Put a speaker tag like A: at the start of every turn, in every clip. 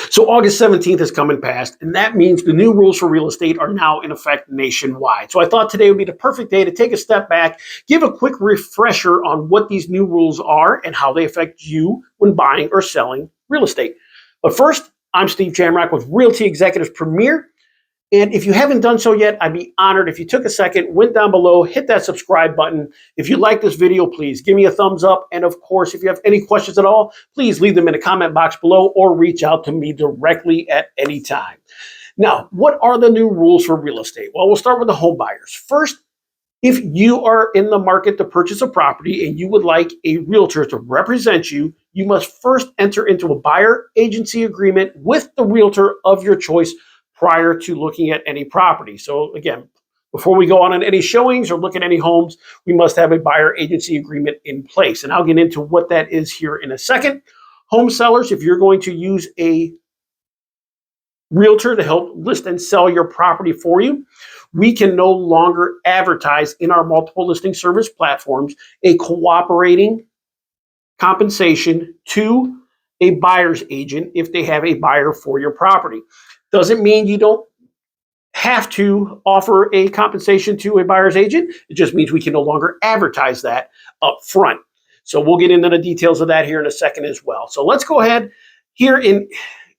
A: So August 17th is coming past, and that means the new rules for real estate are now in effect nationwide. So I thought today would be the perfect day to take a step back, give a quick refresher on what these new rules are and how they affect you when buying or selling real estate. But first, I'm Steve Jamrock with Realty Executives Premier. And if you haven't done so yet, I'd be honored if you took a second, went down below, hit that subscribe button. If you like this video, please give me a thumbs up. And of course, if you have any questions at all, please leave them in the comment box below or reach out to me directly at any time. Now, what are the new rules for real estate? Well, we'll start with the home buyers. First, if you are in the market to purchase a property and you would like a realtor to represent you, you must first enter into a buyer agency agreement with the realtor of your choice prior to looking at any property. So again, before we go on any showings or look at any homes, we must have a buyer agency agreement in place. And I'll get into what that is here in a second. Home sellers, if you're going to use a realtor to help list and sell your property for you, we can no longer advertise in our multiple listing service platforms a cooperating compensation to a buyer's agent if they have a buyer for your property. Doesn't mean you don't have to offer a compensation to a buyer's agent. It just means we can no longer advertise that up front. So we'll get into the details of that here in a second as well. So let's go ahead. Here in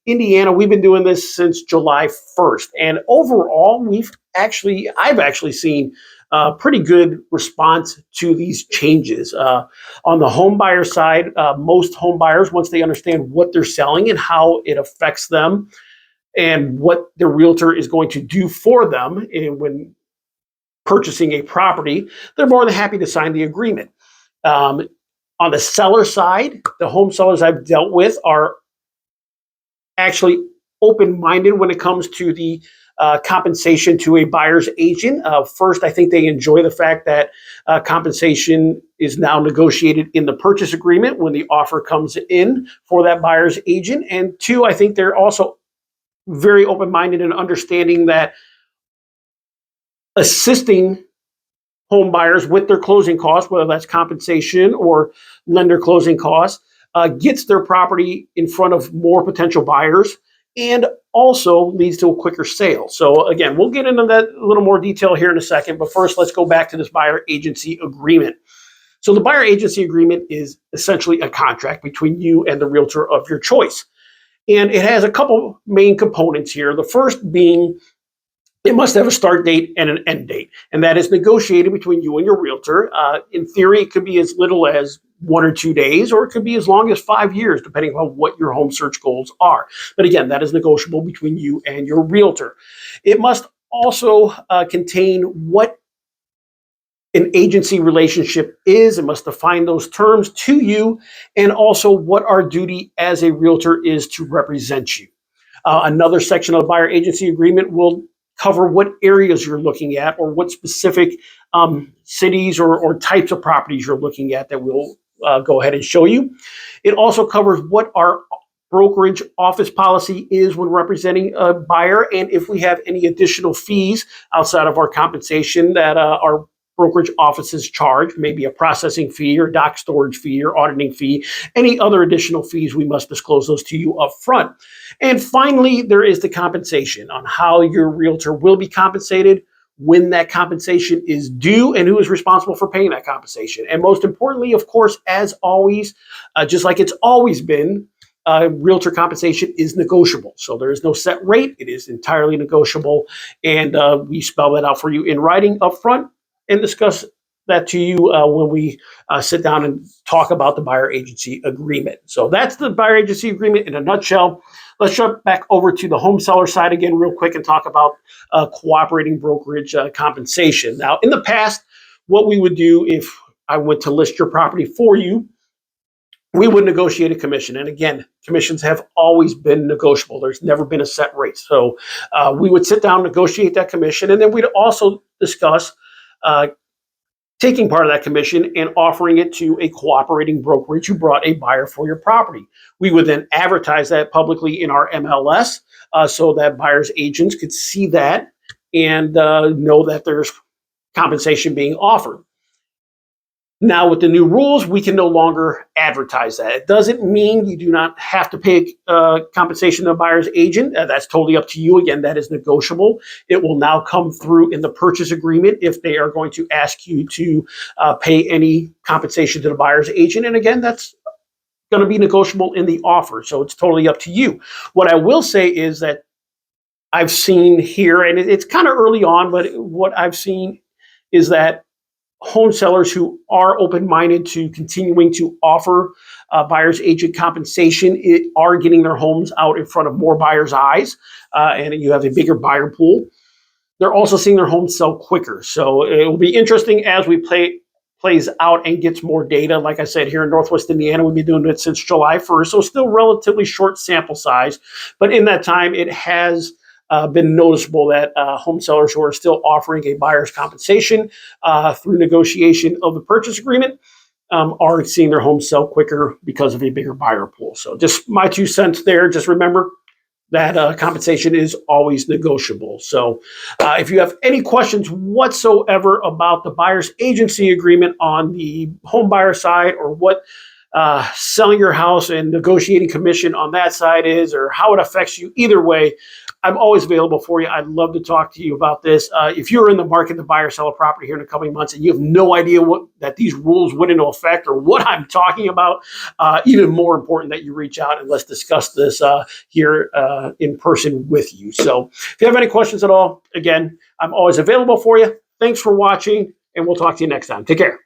A: Indiana, we've been doing this since July 1st. And overall, I've actually seen a pretty good response to these changes. On the home buyer side, most home buyers, once they understand what they're selling and how it affects them, and what the realtor is going to do for them when purchasing a property, they're more than happy to sign the agreement. On the seller side, the home sellers I've dealt with are actually open-minded when it comes to the compensation to a buyer's agent. First, I think they enjoy the fact that compensation is now negotiated in the purchase agreement when the offer comes in for that buyer's agent. And two, I think they're also very open-minded and understanding that assisting home buyers with their closing costs, whether that's compensation or lender closing costs, gets their property in front of more potential buyers and also leads to a quicker sale. So again, we'll get into that a little more detail here in a second, but first let's go back to this buyer agency agreement. So the buyer agency agreement is essentially a contract between you and the realtor of your choice. And it has a couple main components here. The first being it must have a start date and an end date, and that is negotiated between you and your realtor. In theory, it could be as little as 1 or 2 days, or it could be as long as 5 years, depending on what your home search goals are. But again, that is negotiable between you and your realtor. It must also contain what an agency relationship is. It must define those terms to you, and also what our duty as a realtor is to represent you. Another section of the buyer agency agreement will cover what areas you're looking at or what specific cities or types of properties you're looking at that we'll go ahead and show you. It also covers what our brokerage office policy is when representing a buyer, and if we have any additional fees outside of our compensation that our brokerage offices charge, maybe a processing fee or doc storage fee or auditing fee, any other additional fees, we must disclose those to you up front. And finally, there is the compensation on how your realtor will be compensated, when that compensation is due, and who is responsible for paying that compensation. And most importantly, of course, as always, just like it's always been, realtor compensation is negotiable. So there is no set rate. It is entirely negotiable. And we spell that out for you in writing up front and discuss that to you when we sit down and talk about the buyer agency agreement. So that's the buyer agency agreement in a nutshell. Let's jump back over to the home seller side again real quick and talk about cooperating brokerage compensation. Now, in the past, what we would do if I went to list your property for you, we would negotiate a commission. And again, commissions have always been negotiable. There's never been a set rate. So we would sit down, negotiate that commission, and then we'd also discuss taking part of that commission and offering it to a cooperating brokerage who brought a buyer for your property. We would then advertise that publicly in our MLS so that buyers' agents could see that and know that there's compensation being offered. Now, with the new rules, we can no longer advertise that. It doesn't mean you do not have to pay compensation to a buyer's agent. That's totally up to you. Again, that is negotiable. It will now come through in the purchase agreement if they are going to ask you to pay any compensation to the buyer's agent. And again, that's going to be negotiable in the offer. So it's totally up to you. What I will say is that I've seen here, and it's kind of early on, but what I've seen is that home sellers who are open-minded to continuing to offer buyer's agent compensation are getting their homes out in front of more buyers' eyes, and you have a bigger buyer pool. They're also seeing their homes sell quicker. So it will be interesting as we plays out and gets more data. Like I said, here in Northwest Indiana, we've been doing it since July 1st, so still relatively short sample size. But in that time, it has been noticeable that home sellers who are still offering a buyer's compensation through negotiation of the purchase agreement are seeing their homes sell quicker because of a bigger buyer pool. So just my 2 cents there. Just remember that compensation is always negotiable. So if you have any questions whatsoever about the buyer's agency agreement on the home buyer side, or what selling your house and negotiating commission on that side is, or how it affects you, either way, I'm always available for you. I'd love to talk to you about this. If you're in the market to buy or sell a property here in the coming months and you have no idea that these rules went into effect or what I'm talking about, even more important that you reach out and let's discuss this here in person with you. So if you have any questions at all, again, I'm always available for you. Thanks for watching, and we'll talk to you next time. Take care.